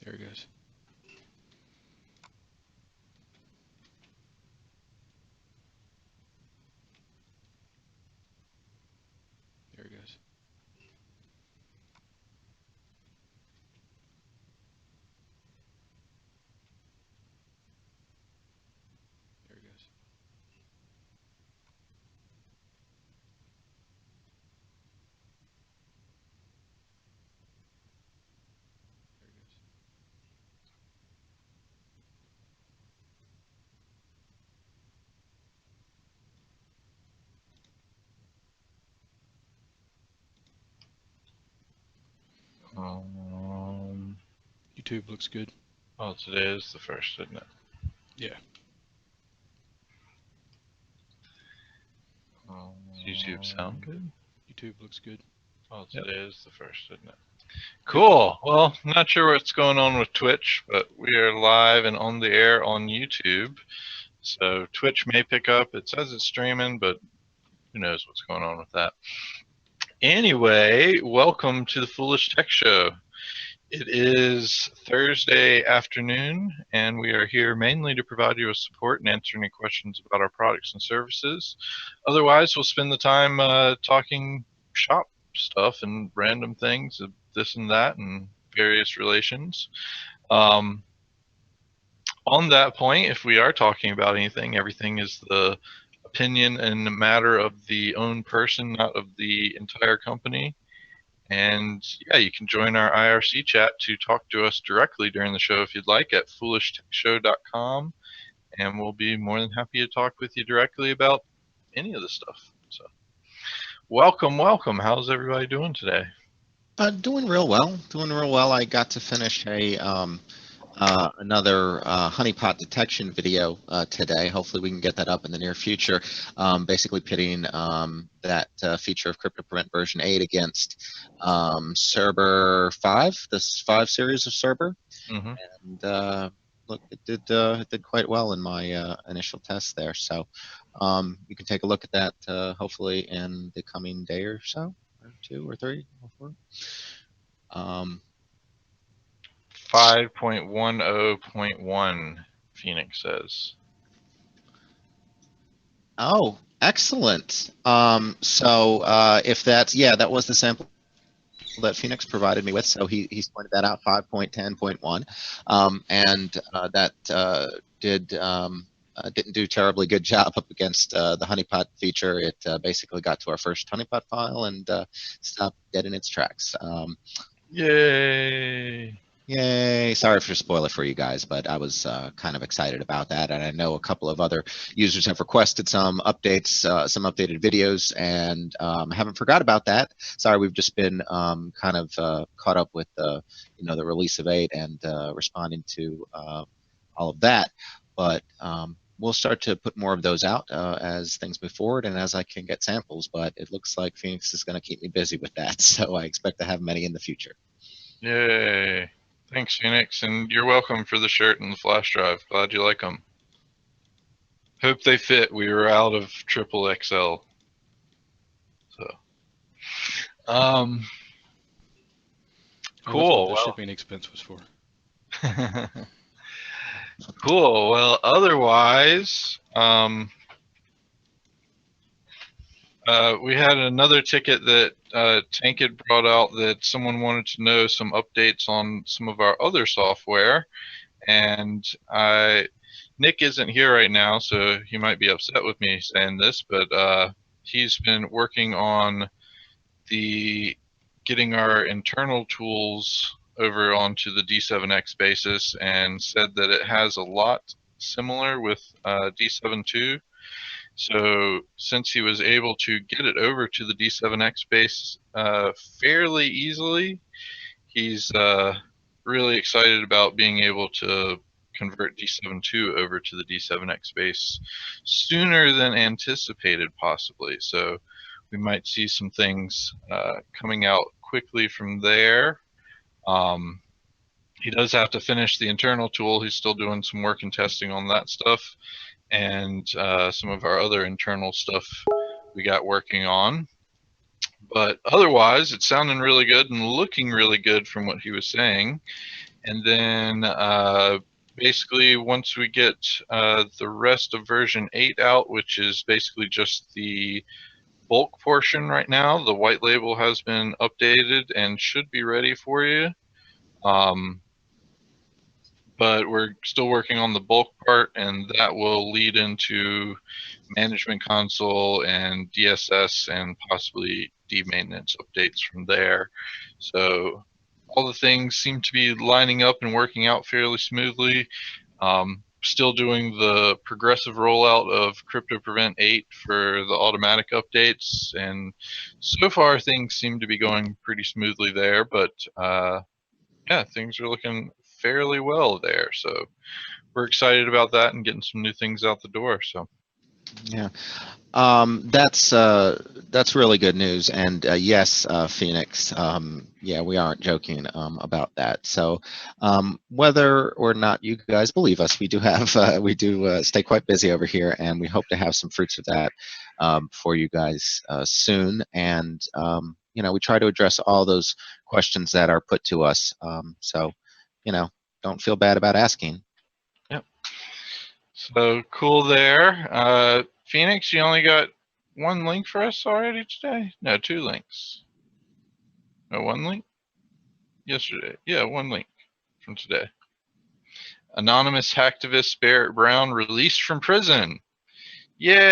There it goes. There it goes. There it goes. There it goes. YouTube looks good. Oh, today is the 1st, isn't it? Yeah. Does YouTube sound good? YouTube looks good. Oh, today is the 1st, isn't it? Cool. Well, not sure what's going on with Twitch, but we are live and on the air on YouTube. So Twitch may pick up. It says it's streaming, but who knows what's going on with that. Anyway, welcome to the Foolish Tech Show. It is Thursday afternoon, and we are here mainly to provide you with support and answer any questions about our products and services. Otherwise, we'll spend the time talking shop stuff and random things, this and that, and various relations. On that point, if we are talking about anything, everything is the opinion and matter of the own person, not of the entire company. And yeah, you can join our IRC chat to talk to us directly during the show if you'd like at foolishtechshow.com, and we'll be more than happy to talk with you directly about any of the stuff. So, welcome, welcome. How's everybody doing today? Doing real well. Doing real well. I got to finish another honeypot detection video today. Hopefully we can get that up in the near future. Basically pitting that feature of CryptoPrevent version 8 against Cerber 5, this 5 series of Cerber. And look, it did quite well in my initial test there. So you can take a look at that hopefully in the coming day or so, or 2 or 3 or 4. 5.10.1, Phoenix says. Oh, excellent. So if that's, yeah, that was the sample that Phoenix provided me with. So he's pointed that out, 5.10.1. And that didn't do terribly good job up against the honeypot feature. It basically got to our first honeypot file and stopped dead in its tracks. Yay! Yay. Sorry for spoiler for you guys, but I was kind of excited about that. And I know a couple of other users have requested some updates, some updated videos, and I haven't forgot about that. Sorry, we've just been kind of caught up with the release of 8 and responding to all of that. But we'll start to put more of those out as things move forward and as I can get samples. But it looks like Phoenix is going to keep me busy with that. So I expect to have many in the future. Yay. Thanks, Phoenix, and you're welcome for the shirt and the flash drive. Glad you like them. Hope they fit. We were out of triple XL. So, cool. That's what the shipping expense was for. Cool. Well, otherwise, we had another ticket that Tank had brought out that someone wanted to know some updates on some of our other software, and Nick isn't here right now, so he might be upset with me saying this, but he's been working on getting our internal tools over onto the D7X basis and said that it has a lot similar with D7.2. So since he was able to get it over to the D7X base fairly easily, he's really excited about being able to convert D7.2 over to the D7X base sooner than anticipated, possibly. So we might see some things coming out quickly from there. He does have to finish the internal tool. He's still doing some work and testing on that stuff, and some of our other internal stuff we got working on. But otherwise, it's sounding really good and looking really good from what he was saying. And then basically once we get the rest of version 8 out, which is basically just the bulk portion right now, the white label has been updated and should be ready for you. But we're still working on the bulk part, and that will lead into management console and DSS and possibly D-maintenance updates from there. So all the things seem to be lining up and working out fairly smoothly. Still doing the progressive rollout of Crypto Prevent 8 for the automatic updates, and so far things seem to be going pretty smoothly there, but yeah, things are looking fairly well there. So we're excited about that and getting some new things out the door. So Yeah, that's really good news. And yes, Phoenix, yeah, we aren't joking about that. So whether or not you guys believe us, we do have we do stay quite busy over here, and we hope to have some fruits of that for you guys soon. And you know, we try to address all those questions that are put to us. So you know, don't feel bad about asking. yep. So cool there. Phoenix, you only got one link for us already today? No, 2 links. No, 1 link? Yesterday. Yeah, 1 link from today. Anonymous hacktivist Barrett Brown released from prison. Yay!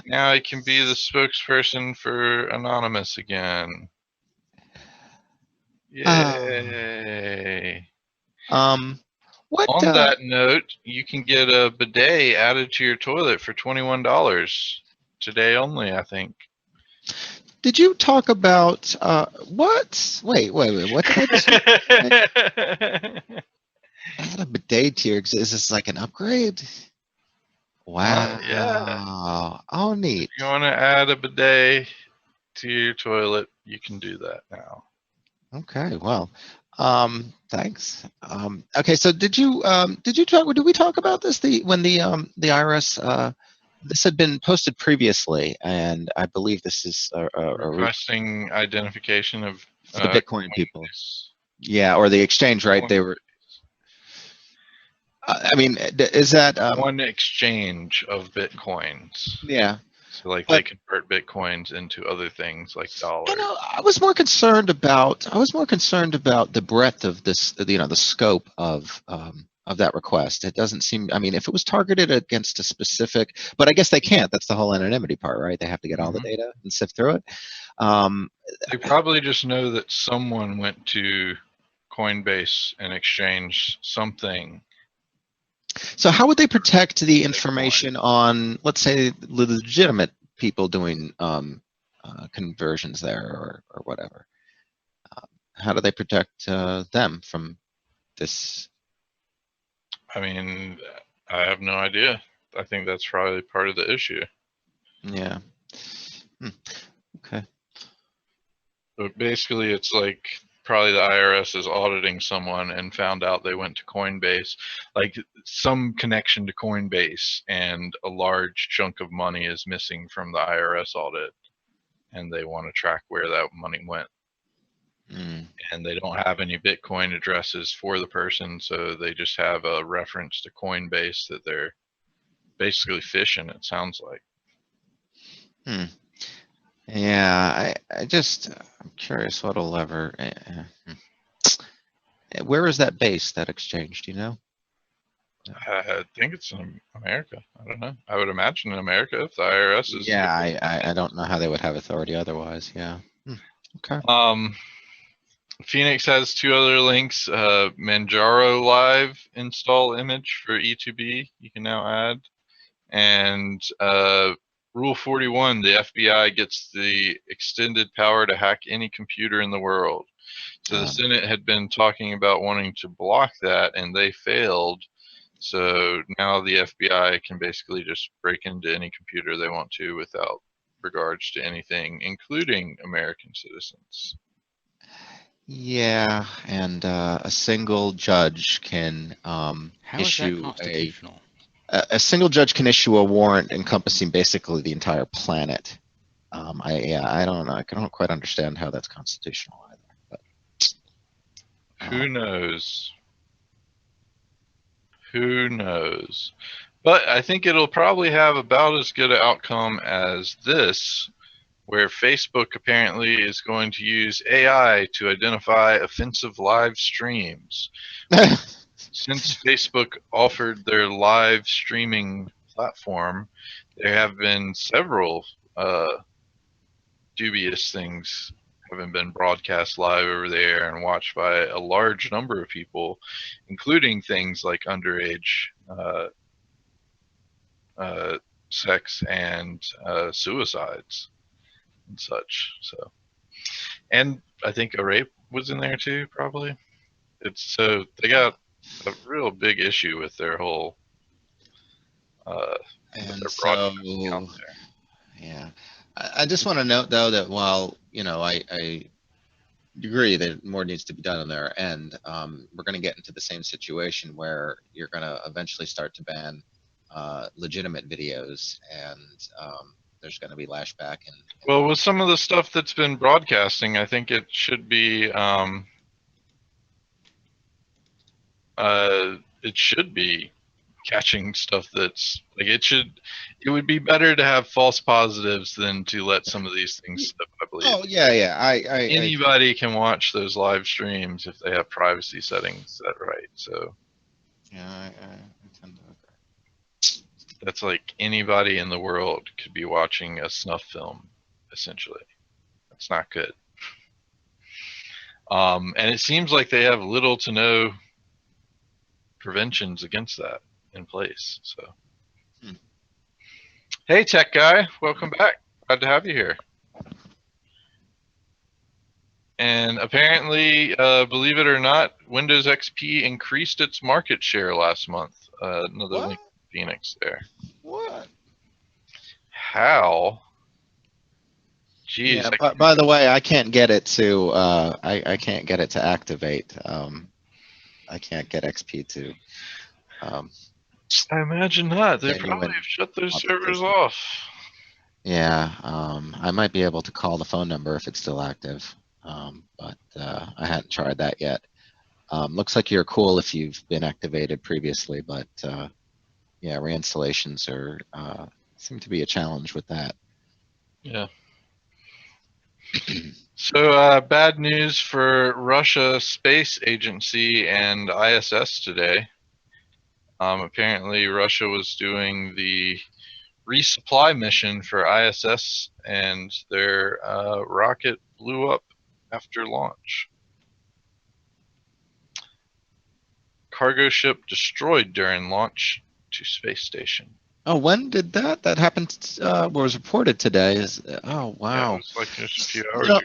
Now I can be the spokesperson for Anonymous again. Yay! What? On that note, you can get a bidet added to your toilet for $21 today only, I think. Did you talk about what? Wait. What did I just add a bidet to your? Is this like an upgrade? Wow. Yeah. Oh, neat. If you want to add a bidet to your toilet, you can do that now. Okay. Well, thanks. Okay. So did you talk? Did we talk about this? When the IRS this had been posted previously, and I believe this is Requesting identification of the Bitcoin people. coins. Yeah, or the exchange, right? They were. I mean, is that one exchange of Bitcoins? Yeah. So like But- they convert Bitcoins into other things like dollars. You know, I was more concerned about the breadth of this, you know, the scope of that request. It doesn't seem. I mean, if it was targeted against a specific, but I guess they can't. That's the whole anonymity part, right? They have to get all the data and sift through it. They probably just know that someone went to Coinbase and exchanged something. So how would they protect the information on, let's say, legitimate people doing conversions there or whatever? How do they protect them from this? I mean, I have no idea. I think that's probably part of the issue. Yeah. Okay. But basically, it's like probably the IRS is auditing someone and found out they went to Coinbase, like some connection to Coinbase, and a large chunk of money is missing from the IRS audit, and they want to track where that money went. And they don't have any Bitcoin addresses for the person, so they just have a reference to Coinbase that they're basically phishing, it sounds like. Yeah, I'm curious what'll ever. Where is that base, that exchange? Do you know? I think it's in America. I don't know. I would imagine in America if the IRS is. Yeah, I don't know how they would have authority otherwise. Yeah. Okay. Phoenix has 2 other links. Manjaro Live install image for E2B you can now add, and Rule 41, the FBI gets the extended power to hack any computer in the world. So the Senate had been talking about wanting to block that, and they failed. So now the FBI can basically just break into any computer they want to without regards to anything, including American citizens. Yeah, and a single judge can How is that issue constitutional? a single judge can issue a warrant encompassing basically the entire planet. I don't know. I don't quite understand how that's constitutional either. Who knows? Who knows? But I think it'll probably have about as good an outcome as this, where Facebook apparently is going to use AI to identify offensive live streams. Since Facebook offered their live streaming platform, there have been several dubious things having been broadcast live over there and watched by a large number of people, including things like underage sex and suicides and such. So, and I think a rape was in there too, probably. It's so they got a real big issue with their whole And their so, broadcast account there. yeah, I just want to note though that while I agree that more needs to be done on their end, we're going to get into the same situation where you're going to eventually start to ban legitimate videos, and there's going to be lashback. And Well, with some of the stuff that's been broadcasting, I think it should be catching stuff that's like it would be better to have false positives than to let some of these things slip, I believe. oh yeah, Anybody can watch those live streams if they have privacy settings set right. So I tend to agree. that's like anybody in the world could be watching a snuff film, essentially. That's not good. And it seems like they have little to no preventions against that in place. So, Hey, tech guy, welcome back. Glad to have you here. And apparently, believe it or not, Windows XP increased its market share last month. Another What? link to Phoenix there. What? How? Jeez. Yeah. By the way, I can't get it to. I can't get it to activate. I can't get XP to. I imagine not. They Genuine probably have shut those servers authentication. off. Yeah. I might be able to call the phone number if it's still active. But I hadn't tried that yet. Looks like you're cool if you've been activated previously, but yeah, reinstallations seem to be a challenge with that. Yeah. So bad news for Russia Space Agency and ISS today. Apparently Russia was doing the resupply mission for ISS and their rocket blew up after launch. Cargo ship destroyed during launch to space station. Oh, when did that? That happened. Was reported today. Oh wow. Yeah, it was like just a few hours ago.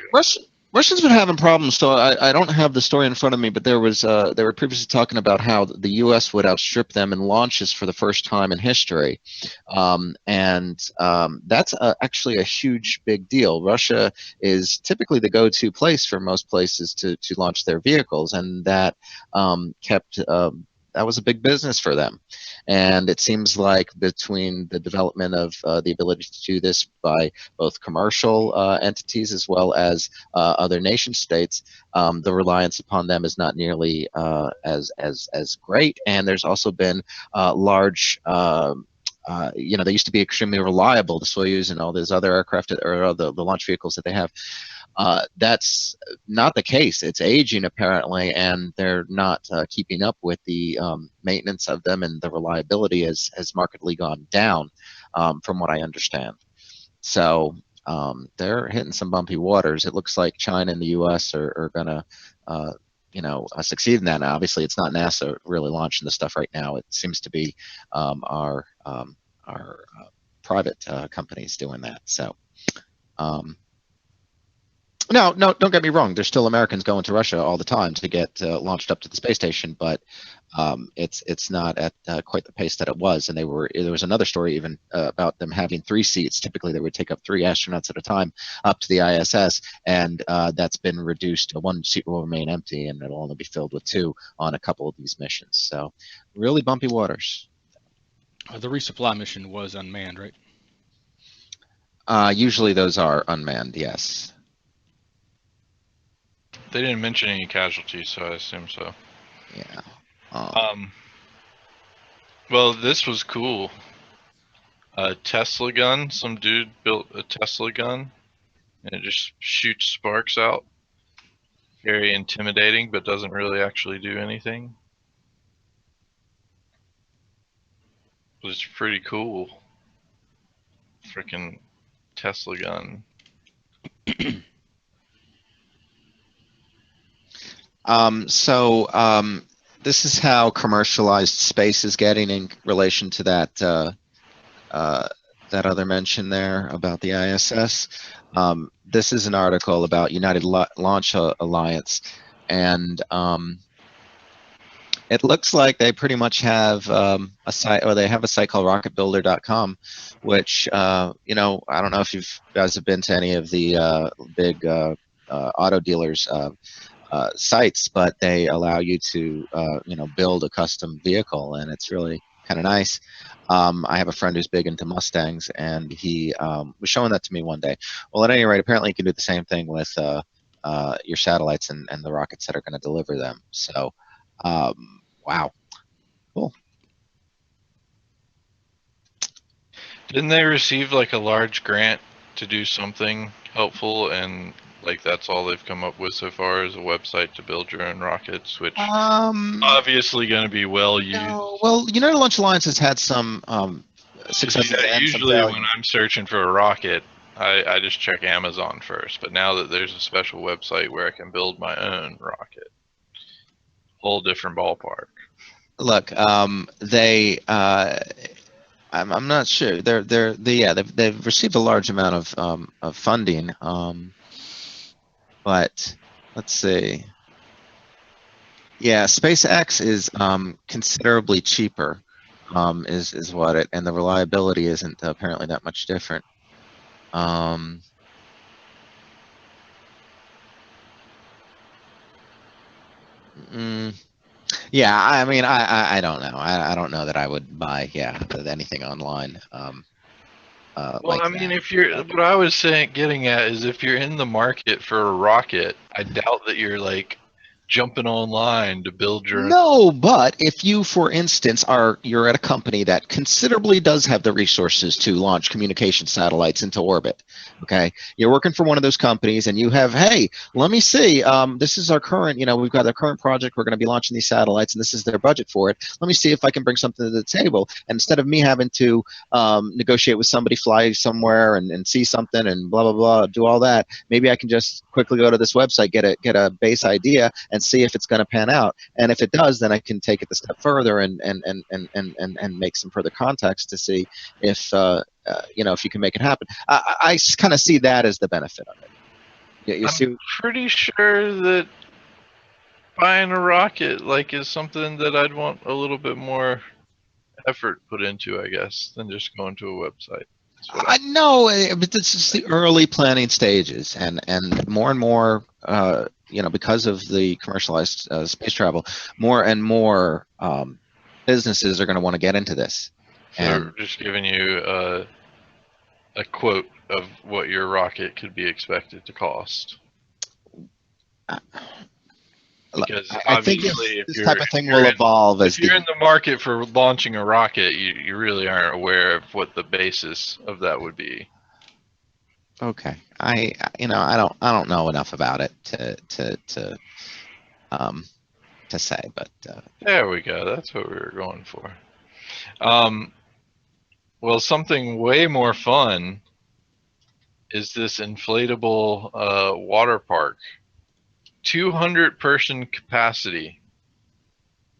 Russians been having problems. So I don't have the story in front of me, but they were previously talking about how the U.S. would outstrip them in launches for the first time in history, and that's actually a huge big deal. Russia is typically the go-to place for most places to launch their vehicles, and that kept. That was a big business for them. And it seems like between the development of the ability to do this by both commercial entities as well as other nation states, the reliance upon them is not nearly as great. And there's also been large they used to be extremely reliable, the Soyuz and all these other aircraft or the launch vehicles that they have. That's not the case. It's aging apparently, and they're not keeping up with the maintenance of them, and the reliability has markedly gone down, from what I understand. So they're hitting some bumpy waters. It looks like China and the U.S. are going to succeed in that. Now, obviously, it's not NASA really launching the stuff right now. It seems to be our private companies doing that. So. No, don't get me wrong. There's still Americans going to Russia all the time to get launched up to the space station, but it's not at quite the pace that it was. And there was another story even about them having 3 seats. Typically, they would take up 3 astronauts at a time up to the ISS, and that's been reduced. 1 seat will remain empty, and it'll only be filled with 2 on a couple of these missions. So, really bumpy waters. The resupply mission was unmanned, right? Usually, those are unmanned. Yes. They didn't mention any casualties, so I assume so. Yeah. Well, this was cool. A Tesla gun. Some dude built a Tesla gun, and it just shoots sparks out. Very intimidating, but doesn't really actually do anything. But it's pretty cool. Freaking Tesla gun. This is how commercialized space is getting in relation to that that other mention there about the ISS. This is an article about United Launch Alliance, and it looks like they pretty much have a site, or they have a site called rocketbuilder.com, which you know, I don't know if you guys have been to any of the big auto dealers sites, but they allow you to you know, build a custom vehicle, and it's really kind of nice. I have a friend who's big into Mustangs, and he was showing that to me one day. Well, at any rate, apparently you can do the same thing with your satellites and the rockets that are going to deliver them. So, wow, cool. Didn't they receive like a large grant to do something helpful, and like that's all they've come up with so far is a website to build your own rockets, which obviously going to be well used. No, well, United Launch Alliance has had some successes Yeah, and some usually when failures. I'm searching for a rocket, I just check Amazon first. But now that there's a special website where I can build my own rocket, whole different ballpark. Look, I'm not sure. They've received a large amount of funding. But let's see. Yeah, SpaceX is considerably cheaper. Is what it, and the reliability isn't apparently that much different. Yeah, I mean, I don't know. I don't know that I would buy anything online. Well, Like I mean, that. if you're, what I was saying, getting at is if you're in the market for a rocket, I doubt that you're like jumping online to build your own. No, but if you, for instance, you're at a company that considerably does have the resources to launch communication satellites into orbit, okay? You're working for one of those companies, and you have, hey, let me see, this is our current, you know, we've got our current project, we're going to be launching these satellites, and this is their budget for it. Let me see if I can bring something to the table. And instead of me having to negotiate with somebody, fly somewhere and see something and blah, blah, blah, do all that, maybe I can just quickly go to this website, get a base idea, and see if it's going to pan out. And if it does, then I can take it a step further and make some further context to see if you know, if you can make it happen. I kind of see that as the benefit of it. You see, I'm pretty sure that buying a rocket like is something that I'd want a little bit more effort put into, I guess, than just going to a website. I know, but this is the early planning stages, and more, you know, because of the commercialized space travel, more and more businesses are going to want to get into this. So And just giving you a quote of what your rocket could be expected to cost. Because I think obviously, if this you're type of thing will evolve as if you're in the market for launching a rocket, you really aren't aware of what the basis of that would be. Okay, you know, I don't know enough about it to say, but There we go. That's what we were going for. Well, something way more fun is this inflatable water park. 200-person capacity,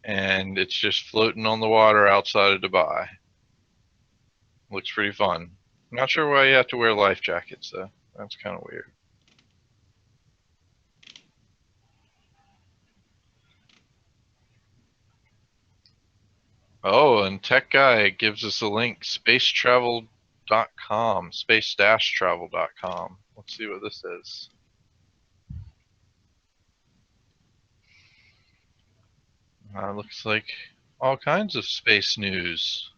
and it's just floating on the water outside of Dubai. Looks pretty fun. I'm not sure why you have to wear life jackets though. That's kind of weird. Oh, and Tech Guy gives us a link, spacetravel.com, space-travel.com. Let's see what this is. Looks like all kinds of space news.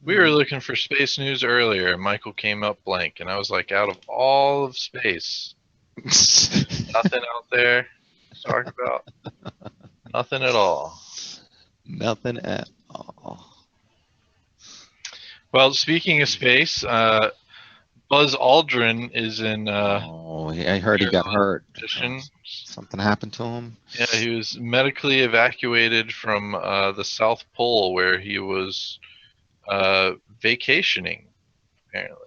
We were looking for space news earlier, and Michael came up blank, and I was like, out of all of space, Nothing out there to talk about. Nothing at all. Nothing at all. Well, speaking of space, Buzz Aldrin is in Oh, I heard he got hurt. condition. Something happened to him. Yeah, he was medically evacuated from the South Pole where he was vacationing, apparently.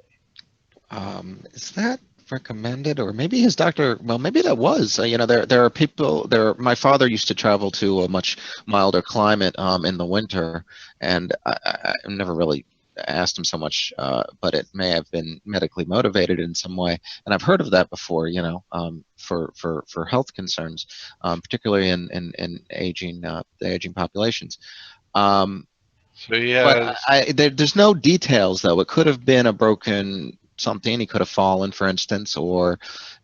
Is that recommended, or maybe his doctor? Well, maybe that was. There are people. My father used to travel to a much milder climate in the winter, and I've never really asked him so much, but it may have been medically motivated in some way. And I've heard of that before. For health concerns, particularly in aging the aging populations. So yeah, But there's no details though. It could have been a broken something. He could have fallen, for instance, or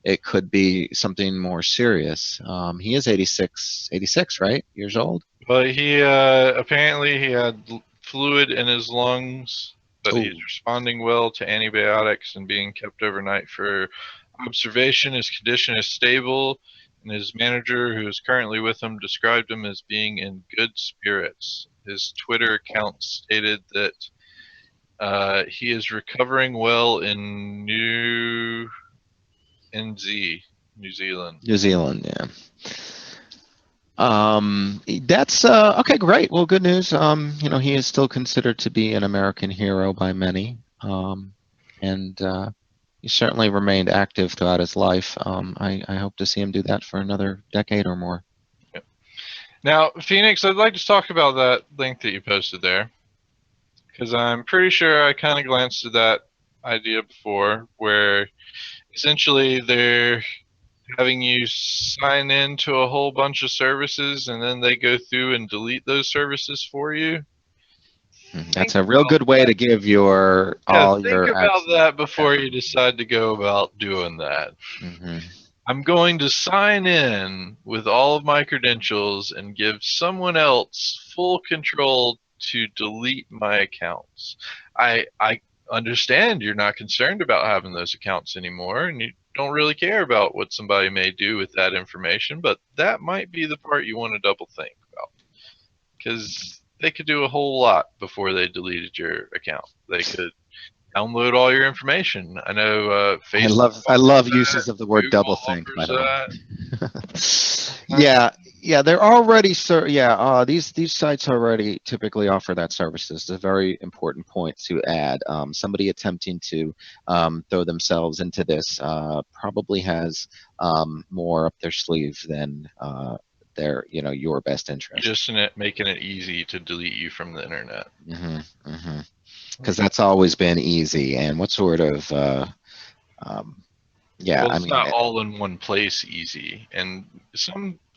it could be something more serious. He is 86, right? Years old. but he apparently he had fluid in his lungs, but he's Ooh. responding well to antibiotics and being kept overnight for observation. His condition is stable, and his manager, who is currently with him, described him as being in good spirits. His Twitter account stated that he is recovering well in New Zealand. New Zealand, yeah. That's okay, great. Well, good news. He is still considered to be an American hero by many. And he certainly remained active throughout his life. I hope to see him do that for another decade or more. Yep. Now, Phoenix, I'd like to talk about that link that you posted there, because I'm pretty sure I kind of glanced at that idea before, where essentially they're having you sign in to a whole bunch of services and then they go through and delete those services for you. That's a real good way to give your all think your about access. that before you decide to go about doing that. Mm-hmm. I'm going to sign in with all of my credentials and give someone else full control to delete my accounts. I understand you're not concerned about having those accounts anymore, and you don't really care about what somebody may do with that information, but that might be the part you want to double think about, because they could do a whole lot before they deleted your account. They could download all your information. I know Facebook. I love uses of the word Google double think, by the way. Yeah, they're already these sites already typically offer that services. It's a very important point to add. Somebody attempting to throw themselves into this probably has more up their sleeve than your best interest. Just in it, making it easy to delete you from the internet. Because that's always been easy. And what sort of it's not all in one place easy, and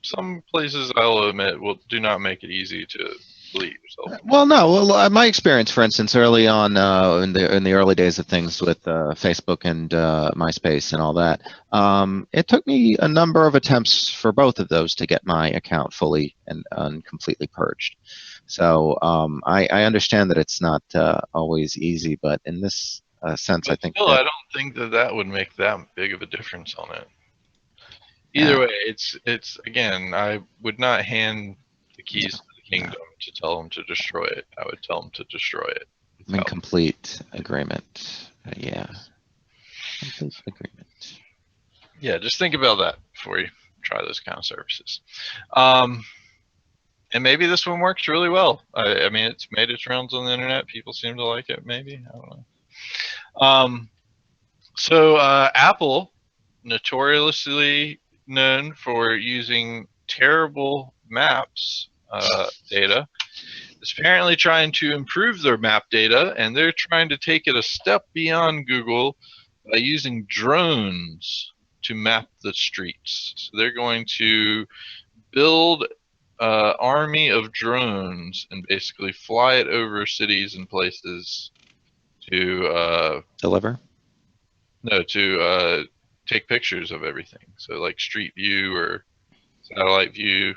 some places, I'll admit, do not make it easy to delete yourself. Well, no. Well, my experience, for instance, early on in the early days of things with Facebook and MySpace and all that, it took me a number of attempts for both of those to get my account fully and completely purged. So I understand that it's not always easy, but in this sense, but I think. Still, I don't think that would make that big of a difference on it. Either way, it's again, I would not hand the keys to the kingdom to tell them to destroy it. I would tell them to destroy it. I'm in complete agreement. Complete agreement. Yeah, just think about that before you try those kind of services. And maybe this one works really well. I mean, it's made its rounds on the internet. People seem to like it. Maybe, I don't know. So Apple, notoriously known for using terrible maps data, is apparently trying to improve their map data, and they're trying to take it a step beyond Google by using drones to map the streets. So they're going to build an army of drones and basically fly it over cities and places to deliver. No, to take pictures of everything. So like street view or satellite view.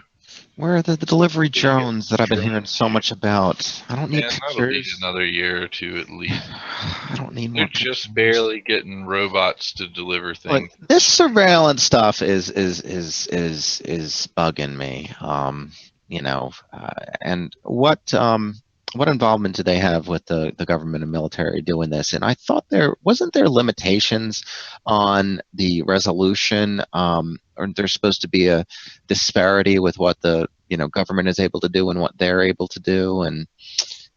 Where are the delivery They get drones that I've been hearing drones. so much about? I don't need And that'll be pictures. another year or two at least. I don't need They're more pictures. just barely getting robots to deliver Look, things. this surveillance stuff is bugging me. And what involvement do they have with the government and military doing this? And I thought there wasn't there limitations on the resolution, or there's supposed to be a disparity with what the government is able to do and what they're able to do, and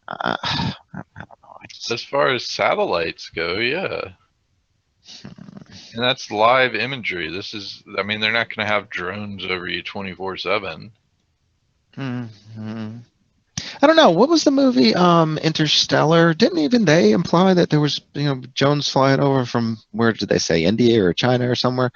I don't know. As far as satellites go, yeah. And that's live imagery. This is, I mean, they're not going to have drones over you 24/7. Mhm. I don't know. What was the movie Interstellar? Didn't even they imply that there was drones flying over from, where did they say, India or China or somewhere?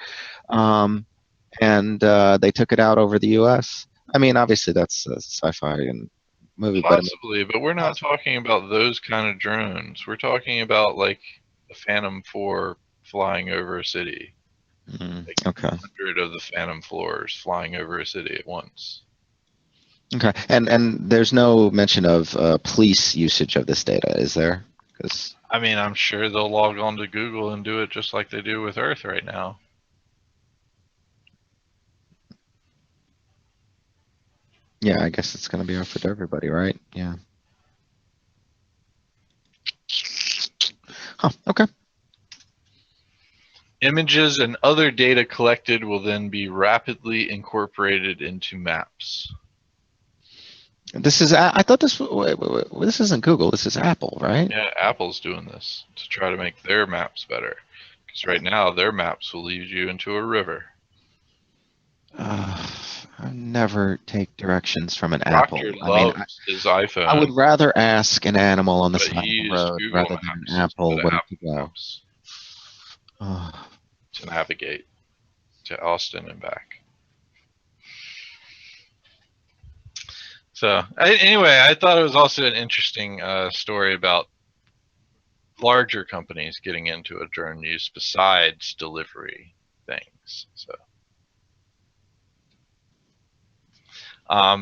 And they took it out over the U.S. I mean, obviously that's a sci-fi and movie, but I mean, Possibly, but we're not talking about those kind of drones. We're talking about like the Phantom 4 flying over a city. Like okay. 100 of the Phantom 4s flying over a city at once. Okay. And there's no mention of police usage of this data, is there? Because I mean, I'm sure they'll log on to Google and do it just like they do with Earth right now. yeah, I guess it's going to be offered to everybody, right? Yeah. Huh. Okay. Images and other data collected will then be rapidly incorporated into maps. This is. I thought this. Wait, this isn't Google. This is Apple, right? Yeah, Apple's doing this to try to make their maps better. Because right now, their maps will lead you into a river. I never take directions from an Proctor Apple. I mean, loves his I would iPhone, rather ask an animal on the but side he of the used road Google rather than an Maps Apple instead of where to Apple go. Maps Oh, to navigate to Austin and back. So anyway, I thought it was also an interesting story about larger companies getting into a drone use besides delivery things. So,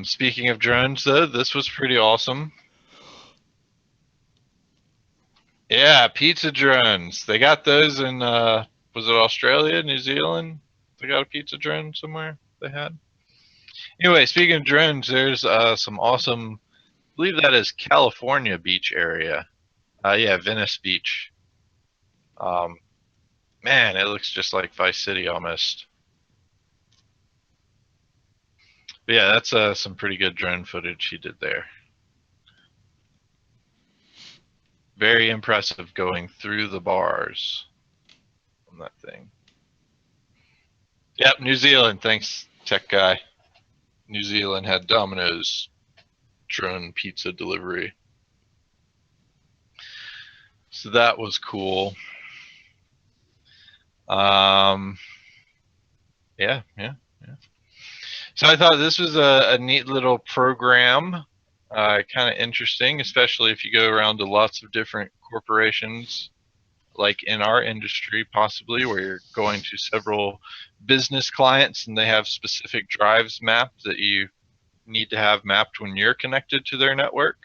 speaking of drones, though, this was pretty awesome. Yeah, pizza drones. They got those in was it Australia, New Zealand? They got a pizza drone somewhere. They had. Anyway, speaking of drones, there's some awesome. I believe that is California beach area. Yeah, Venice Beach. Um, Man, it looks just like Vice City almost. But yeah, that's some pretty good drone footage he did there. Very impressive going through the bars on that thing. Yep, New Zealand. Thanks, tech guy. New Zealand had Domino's drone pizza delivery. So that was cool. Yeah. So I thought this was a neat little program, kind of interesting, especially if you go around to lots of different corporations, like in our industry, possibly, where you're going to several business clients and they have specific drives mapped that you need to have mapped when you're connected to their network.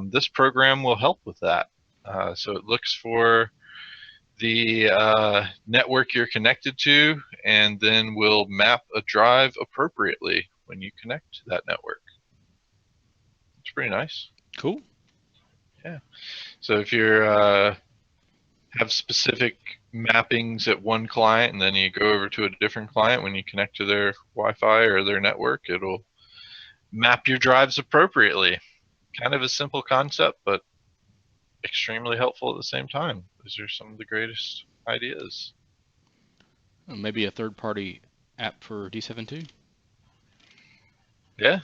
This program will help with that. So it looks for the network you're connected to and then will map a drive appropriately when you connect to that network. It's pretty nice. Cool. Yeah. So if you're have specific mappings at one client and then you go over to a different client, when you connect to their Wi-Fi or their network, it'll map your drives appropriately. Kind of a simple concept, but extremely helpful at the same time. Those are some of the greatest ideas. Maybe a third-party app for D7 Yeah.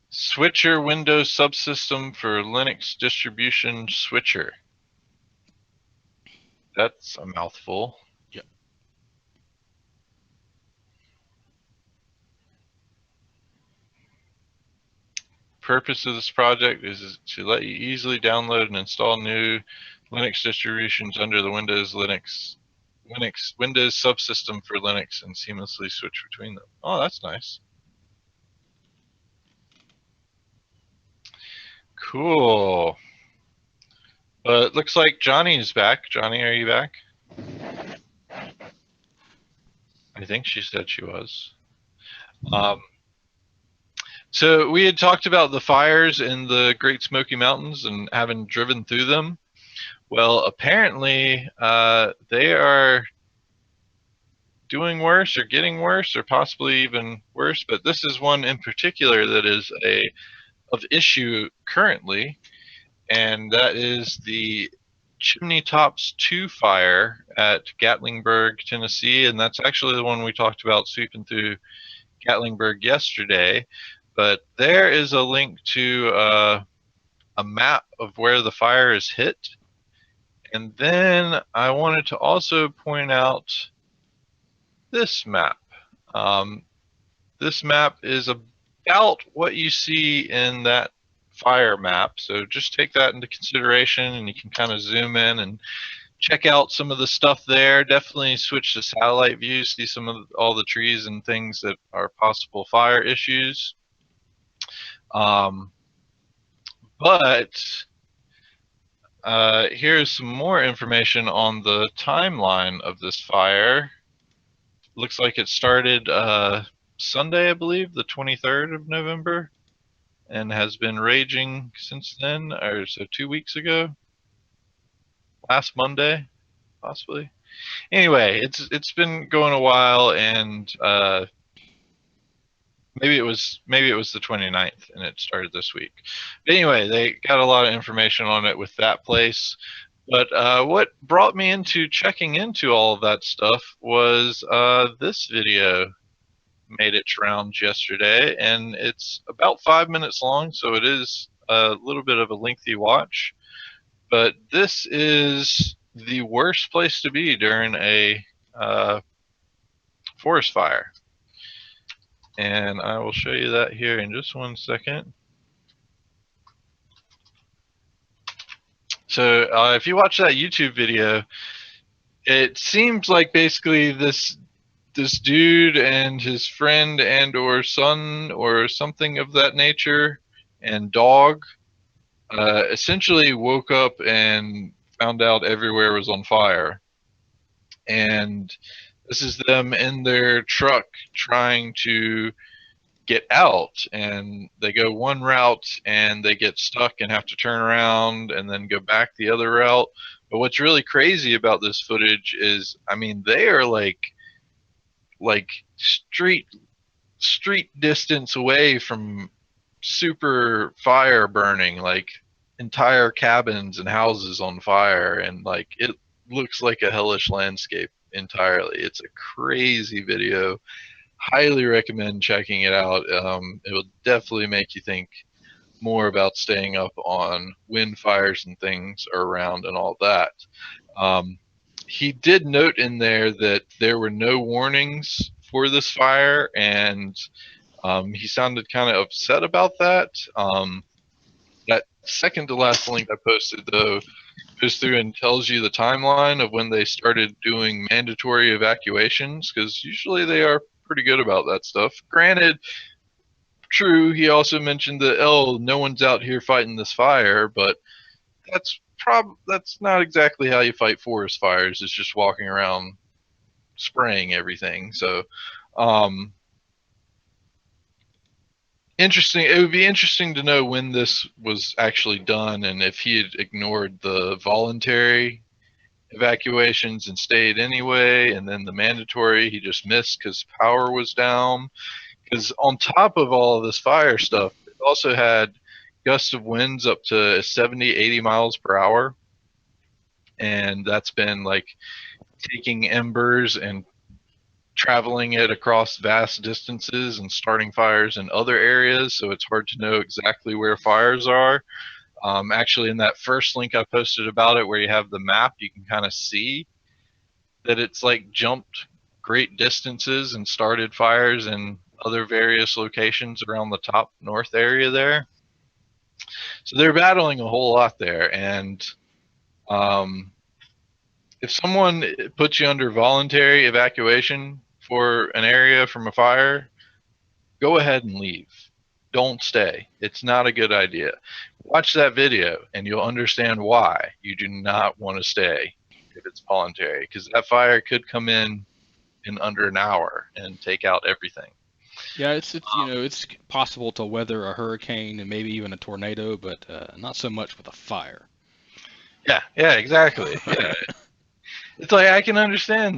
Switcher Windows subsystem for Linux distribution switcher. That's a mouthful. Yep. Purpose of this project is to let you easily download and install new Linux distributions under the Windows Linux Windows subsystem for Linux and seamlessly switch between them. Oh, that's nice. Cool. But it looks like Johnny's back. Johnny, are you back? I think she said she was. So we had talked about the fires in the Great Smoky Mountains and having driven through them. Well, apparently they are doing worse or getting worse or possibly even worse, but this is one in particular that is of issue currently, and that is the Chimney Tops 2 fire at Gatlinburg, Tennessee, and that's actually the one we talked about sweeping through Gatlinburg yesterday. But there is a link to a map of where the fire is hit. And then I wanted to also point out this map. This map is about what you see in that fire map. So just take that into consideration, and you can kind of zoom in and check out some of the stuff there. Definitely switch to satellite view, see some of all the trees and things that are possible fire issues. But here's some more information on the timeline of this fire. Looks like it started Sunday, I believe, the 23rd of November, and has been raging since then, or so 2 weeks ago. Last Monday, possibly. Anyway, it's been going a while, and maybe it was the 29th, and it started this week. But anyway, they got a lot of information on it with that place. But what brought me into checking into all of that stuff was this video made its rounds yesterday, and it's about 5 minutes long, so it is a little bit of a lengthy watch. But this is the worst place to be during a forest fire. And I will show you that here in just 1 second. So if you watch that YouTube video, it seems like basically this dude and his friend and or son or something of that nature and dog essentially woke up and found out everywhere was on fire. And this is them in their truck trying to get out, and they go one route and they get stuck and have to turn around and then go back the other route. But what's really crazy about this footage is, I mean, they are like street distance away from super fire burning, like entire cabins and houses on fire, and like it looks like a hellish landscape entirely. It's a crazy video. Highly recommend checking it out. It will definitely make you think more about staying up on when fires and things are around and all that. He did note in there that there were no warnings for this fire, and he sounded kind of upset about that. That second to last link I posted, though, goes through and tells you the timeline of when they started doing mandatory evacuations, because usually they are pretty good about that stuff. Granted, true, he also mentioned that, oh, no one's out here fighting this fire, but that's not exactly how you fight forest fires. It's just walking around spraying everything. So interesting. It would be interesting to know when this was actually done, and if he had ignored the voluntary evacuations and stayed anyway, and then the mandatory he just missed because power was down. Because on top of all of this fire stuff, it also had gusts of winds up to 70, 80 miles per hour. And that's been like taking embers and traveling it across vast distances and starting fires in other areas. So it's hard to know exactly where fires are. Actually, in that first link I posted about it, where you have the map, you can kind of see that it's like jumped great distances and started fires in other various locations around the top north area there. So they're battling a whole lot there, and if someone puts you under voluntary evacuation for an area from a fire, go ahead and leave. Don't stay. It's not a good idea. Watch that video and you'll understand why you do not want to stay if it's voluntary, because that fire could come in under an hour and take out everything. Yeah, it's it's possible to weather a hurricane and maybe even a tornado, but not so much with a fire. Yeah, exactly. Yeah. It's like I can understand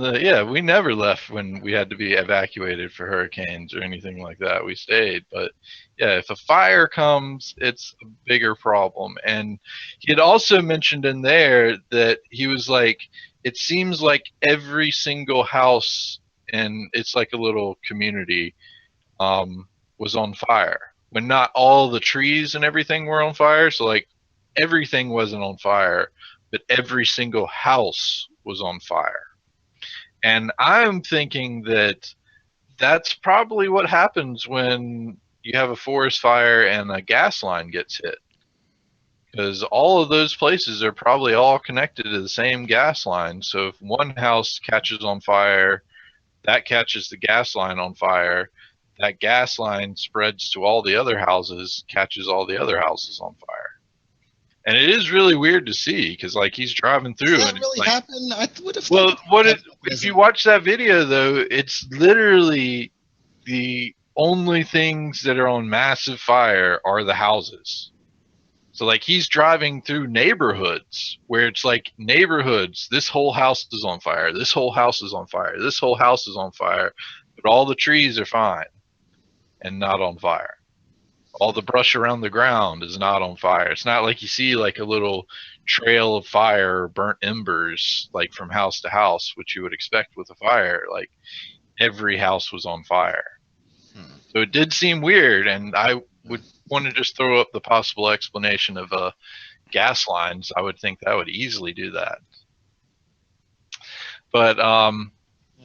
we never left when we had to be evacuated for hurricanes or anything like that. We stayed, but yeah, if a fire comes, it's a bigger problem. And he had also mentioned in there that he was like, it seems like every single house, and it's like a little community, was on fire when not all the trees and everything were on fire. So like everything wasn't on fire, but every single house was on fire. And I'm thinking that that's probably what happens when you have a forest fire and a gas line gets hit. Because all of those places are probably all connected to the same gas line. So if one house catches on fire, that catches the gas line on fire. That gas line spreads to all the other houses, catches all the other houses on fire. And it is really weird to see because, like, he's driving through. Does that and really like, happen? I would have well, thought if you watch that video though, it's literally the only things that are on massive fire are the houses. So like he's driving through neighborhoods where it's like neighborhoods, this whole house is on fire, this whole house is on fire, this whole house is on fire, but all the trees are fine and not on fire. All the brush around the ground is not on fire. It's not like you see like a little trail of fire or burnt embers like from house to house, which you would expect with a fire. Like every house was on fire. So it did seem weird, and I would want to just throw up the possible explanation of gas lines. I would think that would easily do that. But I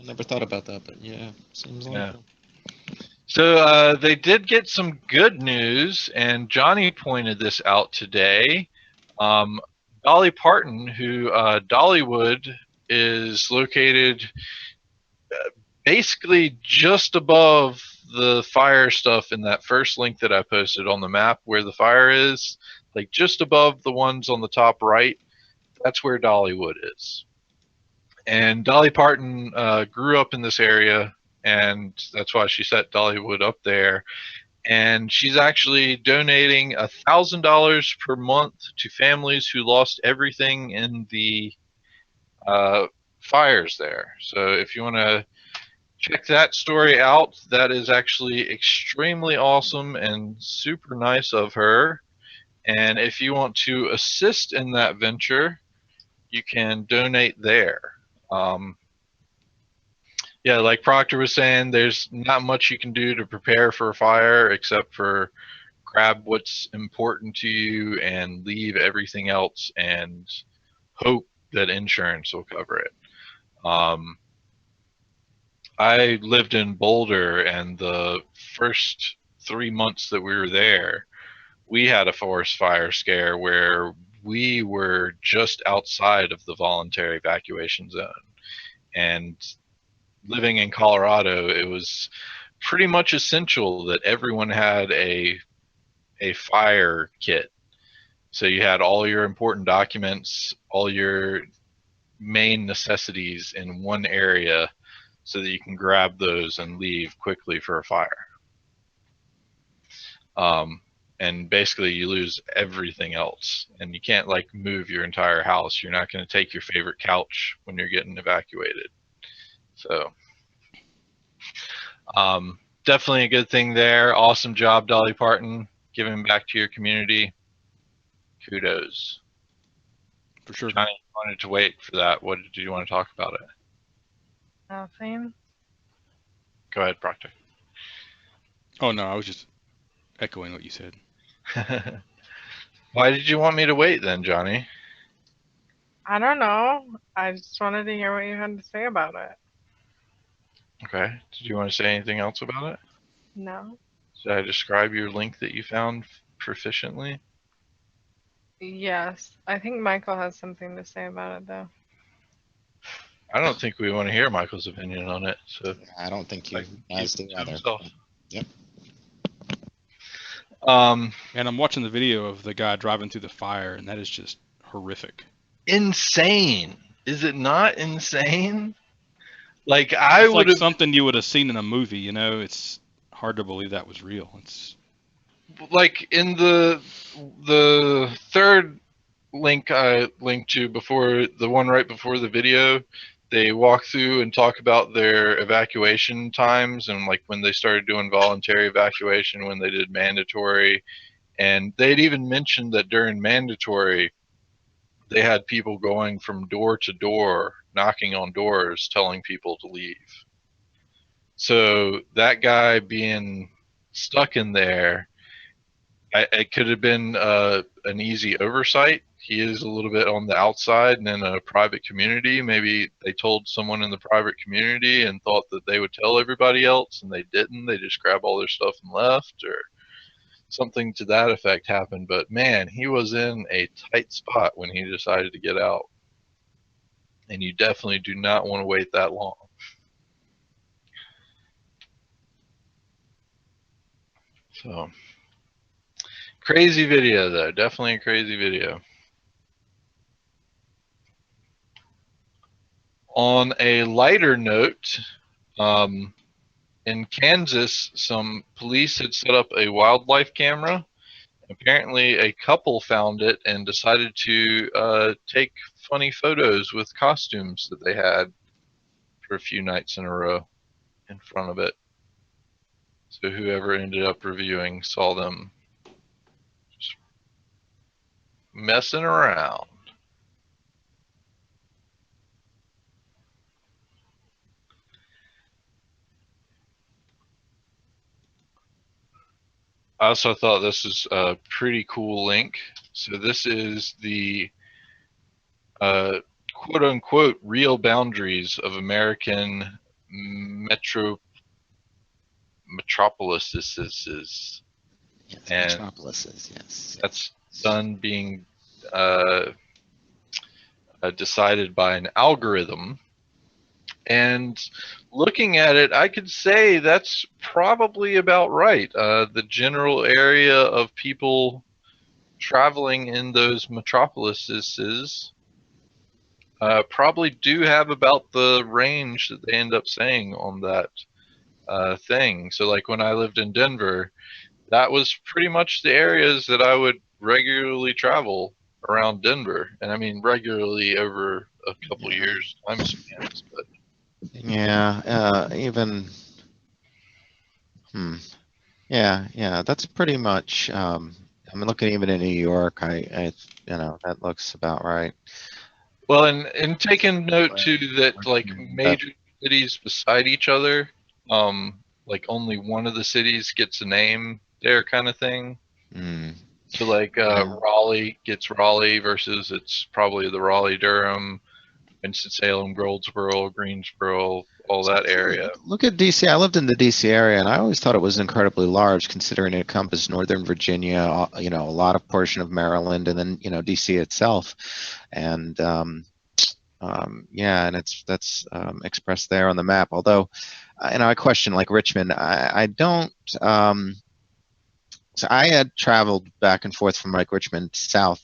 never thought about that, but yeah, seems like yeah. So they did get some good news, and Johnny pointed this out today. Dolly Parton, who Dollywood is located basically just above the fire stuff in that first link that I posted on the map where the fire is, like just above the ones on the top right. That's where Dollywood is. And Dolly Parton grew up in this area, and that's why she set Dollywood up there. And she's actually donating $1,000 per month to families who lost everything in the fires there. So if you want to check that story out, that is actually extremely awesome and super nice of her. And if you want to assist in that venture, you can donate there. Yeah, like Proctor was saying, there's not much you can do to prepare for a fire except for grab what's important to you and leave everything else and hope that insurance will cover it. I lived in Boulder, and the first 3 months that we were there, we had a forest fire scare where we were just outside of the voluntary evacuation zone. And living in Colorado, it was pretty much essential that everyone had a fire kit. So you had all your important documents, all your main necessities in one area so that you can grab those and leave quickly for a fire. And basically you lose everything else, and you can't like move your entire house. You're not going to take your favorite couch when you're getting evacuated. So definitely a good thing there. Awesome job, Dolly Parton, giving back to your community. Kudos. For sure. Johnny wanted to wait for that. What did you want to talk about it? Nothing. Go ahead, Proctor. Oh no, I was just echoing what you said. Why did you want me to wait then, Johnny? I don't know. I just wanted to hear what you had to say about it. Okay. Did you want to say anything else about it? No. Should I describe your link that you found proficiently? Yes. I think Michael has something to say about it, though. I don't think we want to hear Michael's opinion on it. So I don't think you like, guys keep do it to either. himself. Yep. And I'm watching the video of the guy driving through the fire, and that is just horrific. Insane. Is it not insane? Like I It's would like have something you would have seen in a movie. You know, it's hard to believe that was real. It's like in the third link I linked to before, the one right before the video, they walk through and talk about their evacuation times and like when they started doing voluntary evacuation, when they did mandatory, and they'd even mentioned that during mandatory they had people going from door to door, knocking on doors, telling people to leave. So that guy being stuck in there, it could have been an easy oversight. He is a little bit on the outside and in a private community. Maybe they told someone in the private community and thought that they would tell everybody else, and they didn't. They just grabbed all their stuff and left, or something to that effect happened. But man, he was in a tight spot when he decided to get out. And you definitely do not want to wait that long. So, crazy video though. Definitely a crazy video. On a lighter note, in Kansas, some police had set up a wildlife camera. Apparently, a couple found it and decided to take funny photos with costumes that they had for a few nights in a row in front of it. So whoever ended up reviewing saw them just messing around. I also thought this was a pretty cool link. So this is the quote unquote real boundaries of American metropolises. Yes, And metropolises, yes. that's done being decided by an algorithm. And looking at it, I could say that's probably about right. The general area of people traveling in those metropolises probably do have about the range that they end up saying on that thing. So, like when I lived in Denver, that was pretty much the areas that I would regularly travel around Denver, and I mean regularly over a couple Yeah. years time spans. But Yeah, even yeah, that's pretty much I mean looking even in New York, I that looks about right. well, and taking note too that like That, major cities beside each other, like only one of the cities gets a name there, kind of thing. mm, So like yeah. Raleigh gets Raleigh versus it's probably the Raleigh Durham, Winston-Salem, Goldsboro, Greensboro, all that area. Look at DC. I lived in the DC area, and I always thought it was incredibly large, considering it encompassed Northern Virginia, a lot of portion of Maryland, and then DC itself. And yeah, and that's expressed there on the map. Although, I question like Richmond. I don't. So I had traveled back and forth from like Richmond south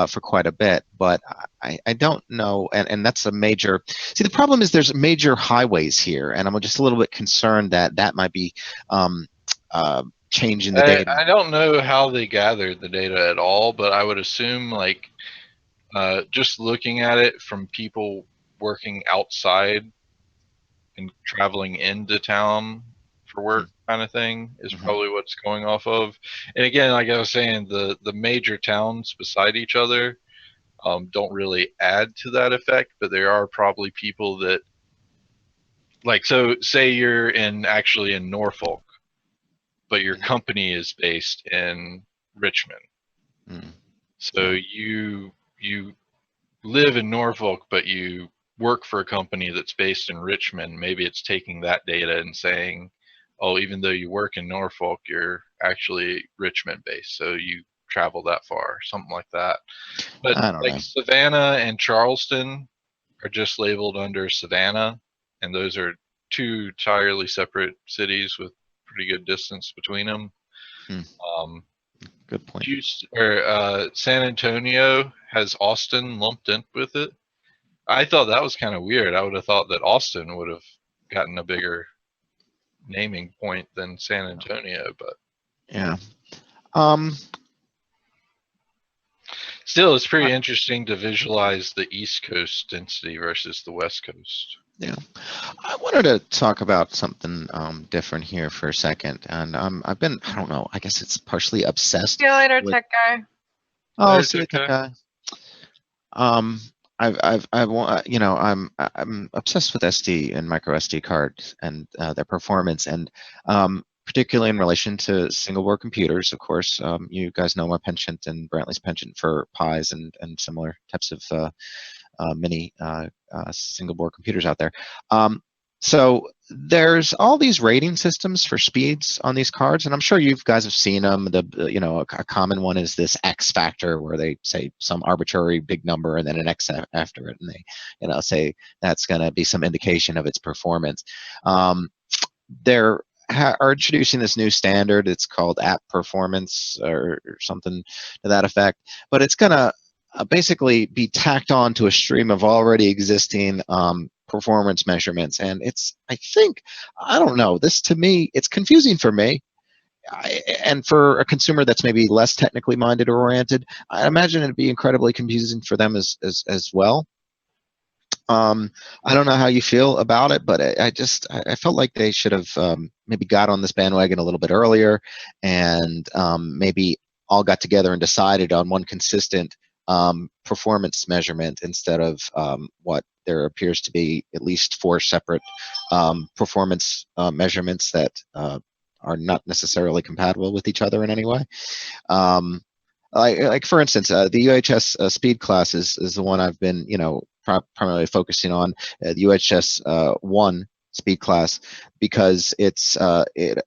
for quite a bit, but I don't know, and that's a major. See, the problem is there's major highways here, and I'm just a little bit concerned that that might be changing the data. I don't know how they gathered the data at all, but I would assume like just looking at it from people working outside and traveling into town for work kind of thing is probably what's going off of. And again, like I was saying, the major towns beside each other don't really add to that effect, but there are probably people that like, so say you're actually in Norfolk, but your company is based in Richmond. So you live in Norfolk, but you work for a company that's based in Richmond. Maybe it's taking that data and saying, oh, even though you work in Norfolk, you're actually Richmond based, so you travel that far, something like that. But I don't like know. Savannah and Charleston, are just labeled under Savannah, and those are two entirely separate cities with pretty good distance between them. Good point. San Antonio has Austin lumped in with it. I thought that was kind of weird. I would have thought that Austin would have gotten a bigger naming point than San Antonio, but Yeah. Still, it's pretty interesting to visualize the East Coast density versus the West Coast. Yeah, I wanted to talk about something different here for a second, and I've been, I don't know, I guess it's partially obsessed. See you later, with, tech guy. Oh, Later, see you, tech tech guy. You know, I'm obsessed with SD and micro SD cards and their performance, and particularly in relation to single board computers. Of course, you guys know my penchant and Brantley's penchant for Pis and similar types of mini single board computers out there. So there's all these rating systems for speeds on these cards, and I'm sure you guys have seen them. You know, a common one is this X factor, where they say some arbitrary big number and then an X after it, and they, you know, say that's going to be some indication of its performance. They're are introducing this new standard. It's called app performance or something to that effect, but it's going to basically be tacked on to a stream of already existing performance measurements. And it's, I don't know, this to me, it's confusing for me. And for a consumer that's maybe less technically minded or oriented, I imagine it'd be incredibly confusing for them as well. I don't know how you feel about it, but I felt like they should have maybe got on this bandwagon a little bit earlier, and maybe all got together and decided on one consistent performance measurement instead of what there appears to be at least 4 separate performance measurements that are not necessarily compatible with each other in any way. Like for instance, the UHS speed class is the one I've been, you know, primarily focusing on, the UHS 1 speed class, because it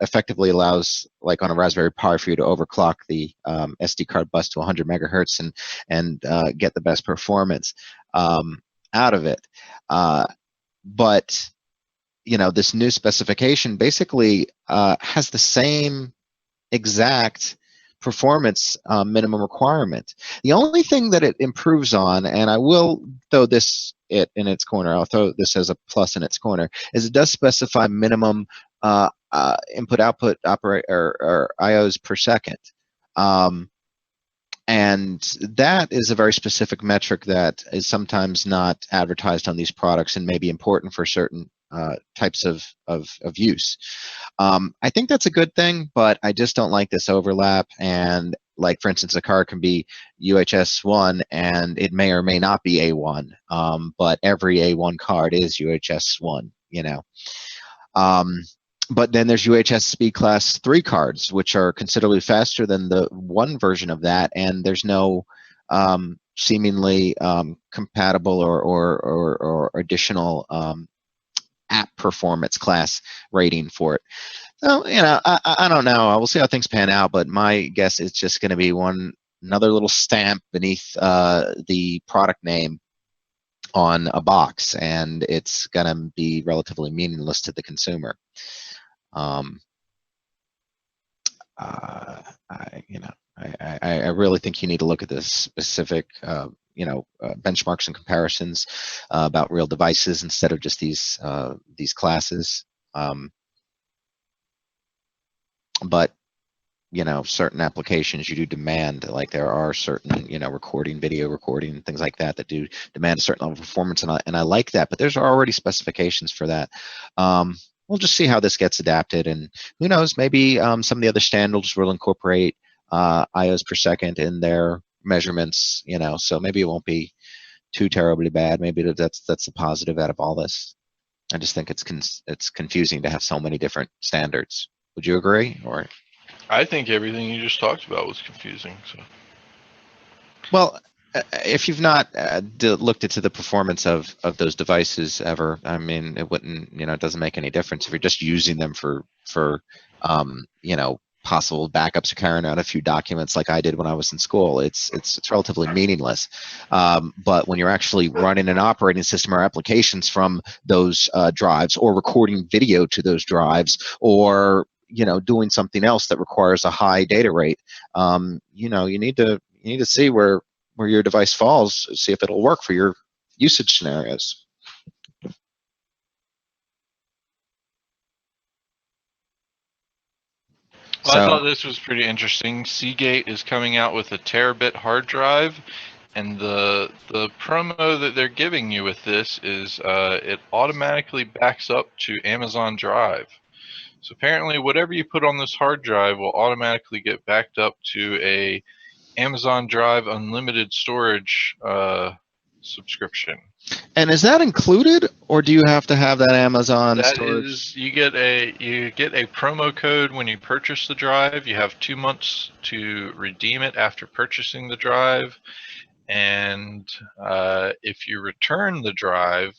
effectively allows, like on a Raspberry Pi, for you to overclock the SD card bus to 100 megahertz and get the best performance out of it. But you know, this new specification basically has the same exact performance minimum requirement. The only thing that it improves on, and I will throw this in its corner, I'll throw this as a plus in its corner, is it does specify minimum input-output or IOs per second. And that is a very specific metric that is sometimes not advertised on these products and may be important for certain types of use. I think that's a good thing, but I just don't like this overlap. And like, for instance, a card can be UHS 1 and it may or may not be A1, but every A1 card is UHS 1, you know. But then there's UHS Speed Class 3 cards, which are considerably faster than the 1 version of that, and there's no seemingly compatible or additional app performance class rating for it. So, you know, I don't know. We'll see how things pan out, but my guess is just going to be another little stamp beneath the product name on a box, and it's going to be relatively meaningless to the consumer. I really think you need to look at the specific, benchmarks and comparisons about real devices instead of just these classes. But you know, certain applications you do demand, like there are certain, you know, video recording, things like that do demand a certain level of performance, and I like that. But there's already specifications for that. We'll just see how this gets adapted, and who knows, maybe some of the other standards will incorporate IOs per second in their measurements, you know, so maybe it won't be too terribly bad. Maybe that's the positive out of all this. I just think it's confusing to have so many different standards. Would you agree? Or I think everything you just talked about was confusing. So, well, if you've not looked into the performance of those devices ever, I mean, it wouldn't, you know, it doesn't make any difference if you're just using them for you know, possible backups or carrying out a few documents like I did when I was in school. It's relatively meaningless. But when you're actually running an operating system or applications from those drives, or recording video to those drives, or doing something else that requires a high data rate, you need to see where your device falls, see if it'll work for your usage scenarios. Well, I thought this was pretty interesting. Seagate is coming out with a terabit hard drive, and the promo that they're giving you with this is it automatically backs up to Amazon Drive. So apparently, whatever you put on this hard drive will automatically get backed up to a Amazon Drive unlimited storage subscription. And is that included, or do you have to have that Amazon That storage? is, you get a promo code when you purchase the drive. You have 2 months to redeem it after purchasing the drive, and if you return the drive,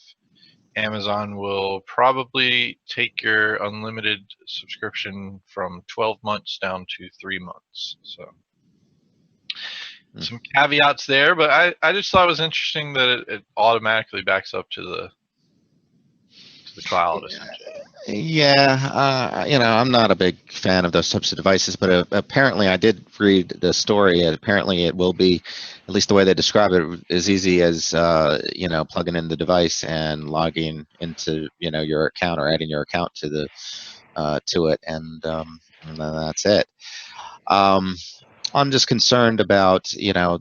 Amazon will probably take your unlimited subscription from 12 months down to 3 months. So some caveats there, but I just thought it was interesting that it automatically backs up to the cloud, essentially. Yeah, I'm not a big fan of those types of devices, but apparently I did read the story. Apparently it will be, at least the way they describe it, as easy as plugging in the device and logging into your account, or adding your account to it, and then that's it. I'm just concerned about,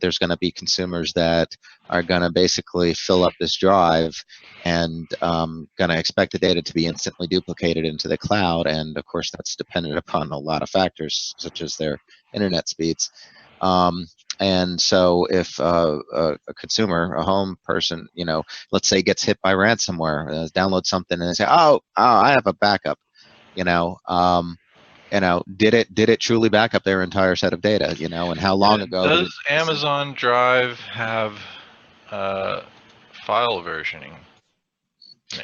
there's going to be consumers that are going to basically fill up this drive and going to expect the data to be instantly duplicated into the cloud. And of course, that's dependent upon a lot of factors, such as their internet speeds. And so if a consumer, a home person, let's say gets hit by ransomware, download something and they say, oh, I have a backup, did it truly back up their entire set of data, and how long ago? Does Amazon Drive have file versioning?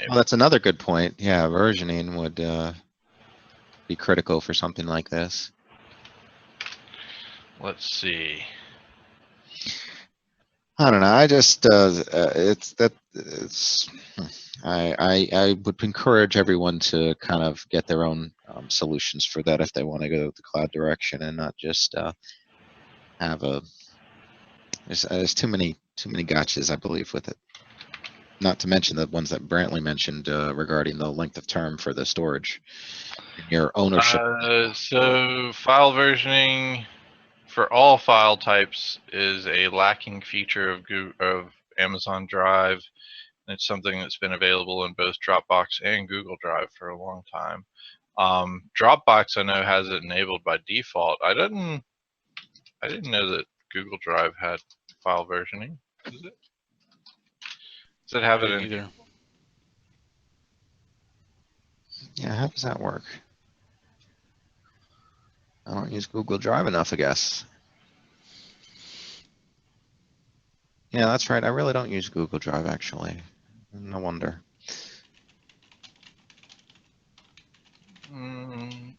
Well, that's another good point. Yeah, versioning would be critical for something like this. Let's see. I don't know. I just I would encourage everyone to kind of get their own solutions for that if they want to go the cloud direction, and not just have a. There's too many gotchas, I believe, with it. Not to mention the ones that Brantley mentioned regarding the length of term for the storage and your ownership. So file versioning for all file types is a lacking feature of Amazon Drive. It's something that's been available in both Dropbox and Google Drive for a long time. Dropbox, I know, has it enabled by default. I didn't know that Google Drive had file versioning. Does it have it in either? Yeah, how does that work? I don't use Google Drive enough, I guess. Yeah, that's right. I really don't use Google Drive, actually. No wonder.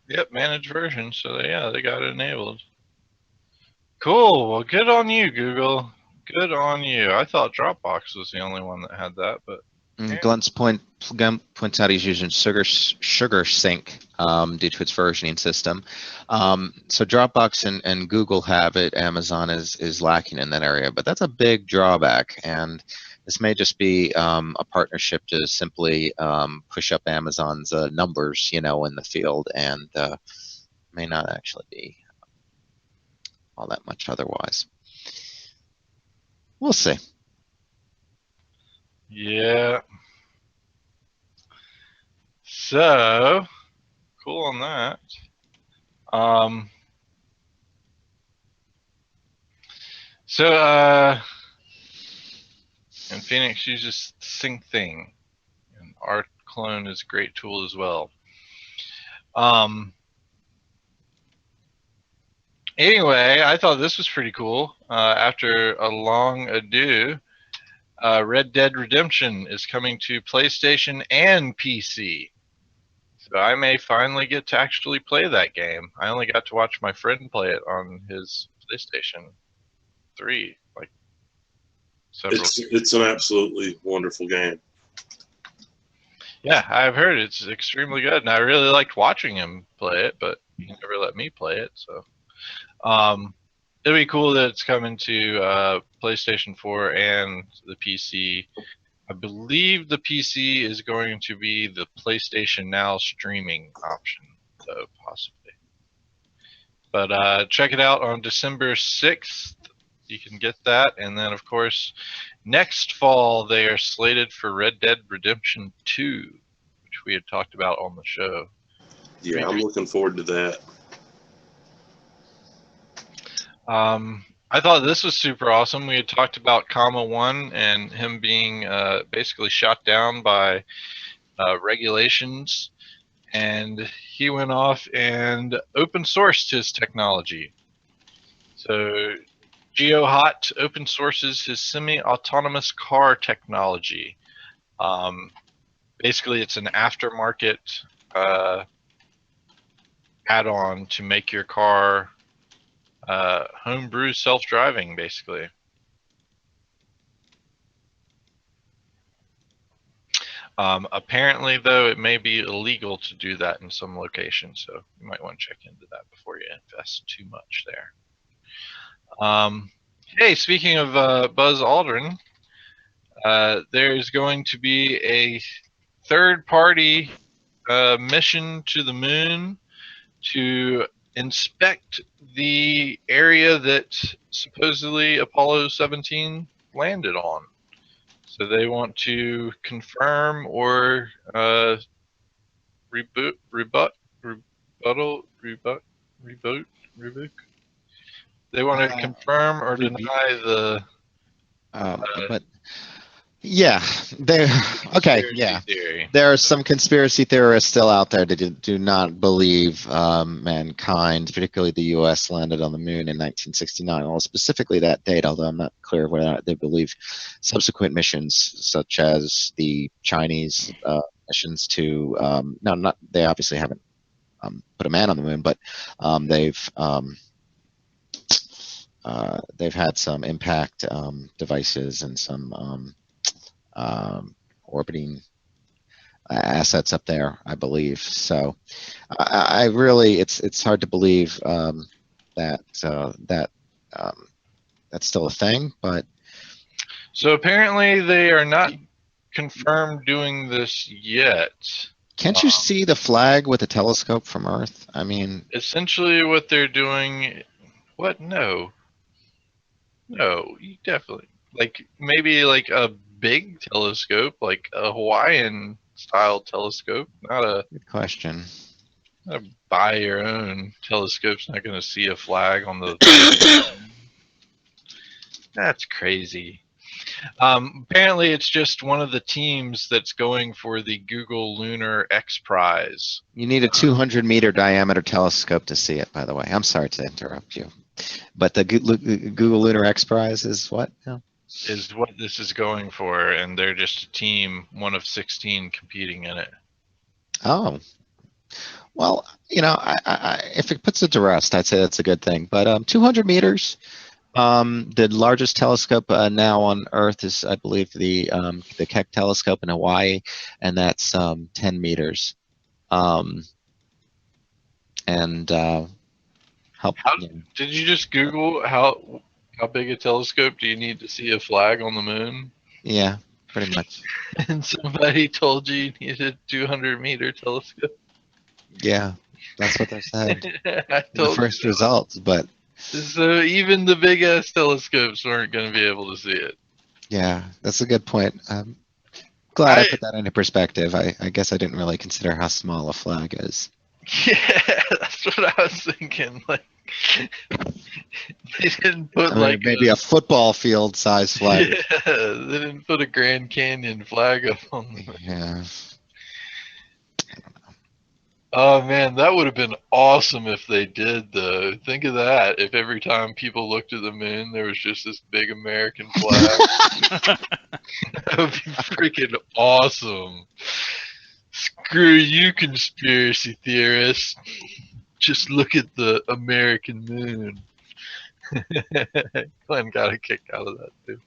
Yep, managed version. So they got it enabled. Cool. Well, good on you, Google. Good on you. I thought Dropbox was the only one that had that, but Glenn points out he's using Sugar Sync due to its versioning system. So Dropbox and Google have it. Amazon is lacking in that area, but that's a big drawback. And this may just be a partnership to simply push up Amazon's numbers, in the field, and may not actually be all that much otherwise. We'll see. yeah. So cool on that. And Phoenix uses SyncThing, and Rclone is a great tool as well. Anyway, I thought this was pretty cool. After a long ado, Red Dead Redemption is coming to PlayStation and PC. So I may finally get to actually play that game. I only got to watch my friend play it on his PlayStation 3, like several years. It's an absolutely wonderful game. Yeah, I've heard it's extremely good, and I really liked watching him play it, but he never let me play it. So, it'll be cool that it's coming to PlayStation 4 and the PC. I believe the PC is going to be the PlayStation Now streaming option, though, possibly. But check it out on December 6th. You can get that, and then, of course, next fall they are slated for Red Dead Redemption 2, which we had talked about on the show. Yeah, I'm looking forward to that. I thought this was super awesome. We had talked about Comma 1 and him being basically shot down by regulations, and he went off and open sourced his technology. So GeoHot open sources his semi-autonomous car technology. Basically, it's an aftermarket add-on to make your car homebrew self-driving, basically. Apparently, though, it may be illegal to do that in some locations, so you might want to check into that before you invest too much there. Hey, speaking of Buzz Aldrin, there's going to be a third-party mission to the moon to inspect the area that supposedly Apollo 17 landed on. So they want to confirm or reboot. They want to confirm or deny the. But yeah, there. Okay, yeah. Theory. There are some conspiracy theorists still out there that do not believe mankind, particularly the U.S., landed on the moon in 1969. Well, specifically that date, although I'm not clear whether or not they believe subsequent missions, such as the Chinese missions to they obviously haven't put a man on the moon, but they've had some impact devices and some orbiting assets up there, I believe. So I really, it's hard to believe that that's still a thing. But so apparently they are not confirmed doing this yet. Can't you see the flag with a telescope from Earth? I mean, essentially what they're doing. What? No, you definitely maybe like a big telescope, like a Hawaiian style telescope, not a good question. Buy your own telescope's not going to see a flag on the. That's crazy. Apparently, it's just one of the teams that's going for the Google Lunar X Prize. You need a 200-meter diameter telescope to see it, by the way. I'm sorry to interrupt you. But the Google Lunar X Prize is what? No. Is what this is going for, and they're just a team, one of 16 competing in it. Oh. Well, if it puts it to rest, I'd say that's a good thing. But 200 meters, the largest telescope now on Earth is, I believe, the Keck telescope in Hawaii, and that's 10 meters. Did you just Google how big a telescope do you need to see a flag on the moon? Yeah, pretty much. And somebody told you needed a 200-meter telescope? Yeah, that's what they said. The first results, but... So even the big-ass telescopes weren't going to be able to see it. Yeah, that's a good point. I'm glad I put that into perspective. I guess I didn't really consider how small a flag is. Yeah, that's what I was thinking. Like, they didn't put maybe a football field size flag. Yeah, they didn't put a Grand Canyon flag up on the moon. Yeah. Oh man, that would have been awesome if they did, though. Think of that. If every time people looked at the moon, there was just this big American flag. That would be freaking awesome. Screw you, conspiracy theorists. Just look at the American moon. Glenn got a kick out of that too.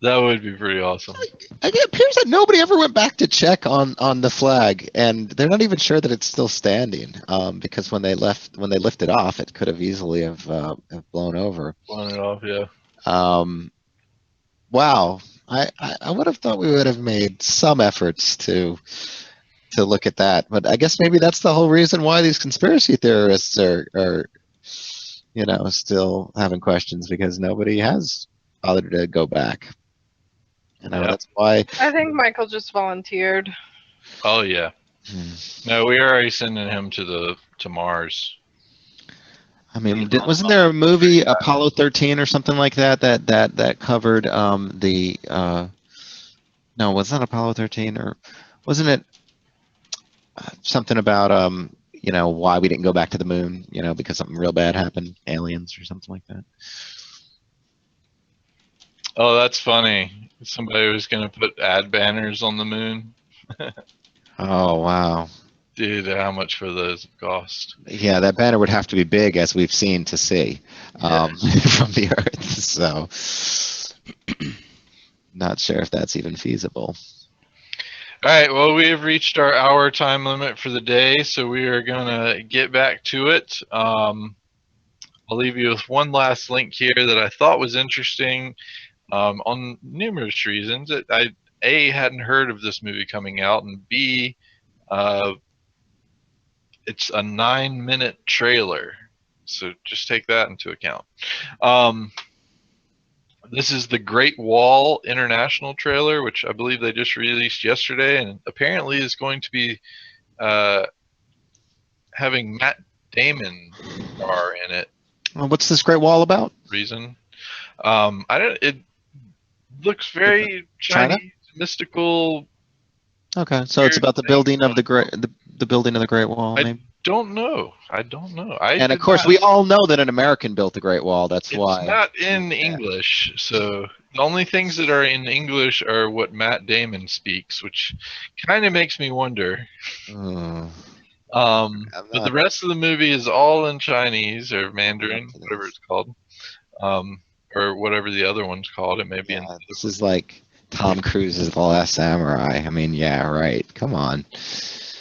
That would be pretty awesome. It appears that nobody ever went back to check on the flag, and they're not even sure that it's still standing. Because when they lifted off, it could have easily have blown over. Blown it off, yeah. Wow, I would have thought we would have made some efforts to look at that, but I guess maybe that's the whole reason why these conspiracy theorists are still having questions, because nobody has bothered to go back. That's why. I think Michael just volunteered. Oh yeah. No, we are already sending him to Mars. I mean, wasn't there a movie, Apollo 13 or something like that covered the? No, was that Apollo 13, or wasn't it something about why we didn't go back to the moon? Because something real bad happened, aliens or something like that. Oh, that's funny. Somebody was going to put ad banners on the moon. Oh, wow. Dude, how much for those cost? Yeah, that banner would have to be big, as we've seen to see from the Earth. So, not sure if that's even feasible. All right, well, we have reached our hour time limit for the day, so we are going to get back to it. I'll leave you with one last link here that I thought was interesting. On numerous reasons. I A, hadn't heard of this movie coming out, and B, it's a 9-minute trailer. So just take that into account. This is the Great Wall International trailer, which I believe they just released yesterday, and apparently is going to be having Matt Damon star in it. What's this Great Wall about? It looks very China? Chinese, mystical. Okay, so it's about the building of the building of the Great Wall. Maybe? Don't know. I don't know. And of course, we all know that an American built the Great Wall. That's why. It's not in English, so the only things that are in English are what Matt Damon speaks, which kind of makes me wonder. But the rest of the movie is all in Chinese or Mandarin, whatever it's called, or whatever the other one's called. It may be. This is like Tom Cruise's The Last Samurai. I mean, yeah, right. Come on.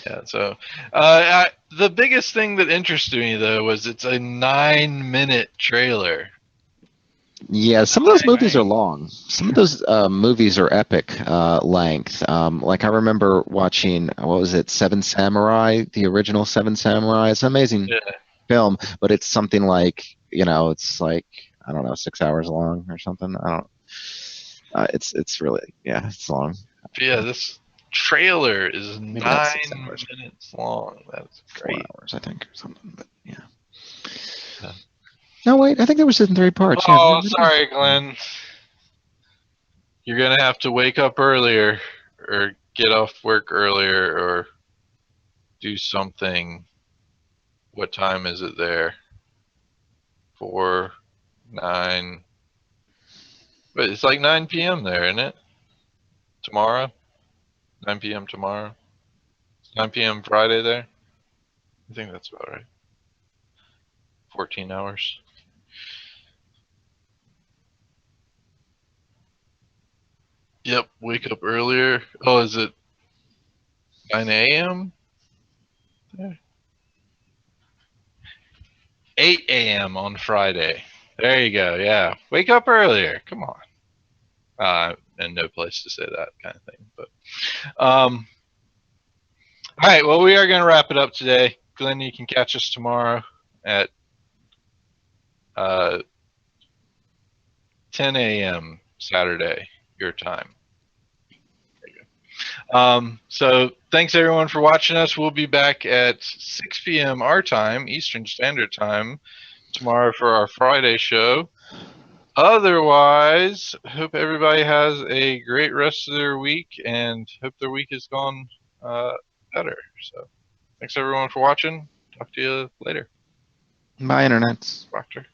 Yeah. So, the biggest thing that interested me though was it's a 9-minute trailer. Yeah, some of those movies are long. Some of those movies are epic length. Like I remember watching, what was it, Seven Samurai, the original Seven Samurai. It's an amazing film, but it's something like, it's like, I don't know, 6 hours long or something. I don't. It's really, it's long. Yeah, this trailer is 9 minutes long. That's great. 4 hours, I think, or something. But yeah. No, wait. I think there was in 3 parts. Oh, sorry, Glenn. You're gonna have to wake up earlier, or get off work earlier, or do something. What time is it there? 4, 9. But it's like 9 p.m. there, isn't it? Tomorrow? 9 p.m. tomorrow? 9 p.m. Friday there? I think that's about right. 14 hours. Yep, wake up earlier. Oh, is it 9 a.m.? 8 a.m. on Friday. There you go, yeah. Wake up earlier. Come on. And no place to say that kind of thing. But all right, well, we are going to wrap it up today. Glenn, you can catch us tomorrow at 10 a.m. Saturday, your time. There you go. So thanks everyone for watching us. We'll be back at 6 p.m. our time, Eastern Standard Time, tomorrow for our Friday show. Otherwise, hope everybody has a great rest of their week, and hope their week has gone better. So thanks everyone for watching. Talk to you later. Bye, Internet. Doctor.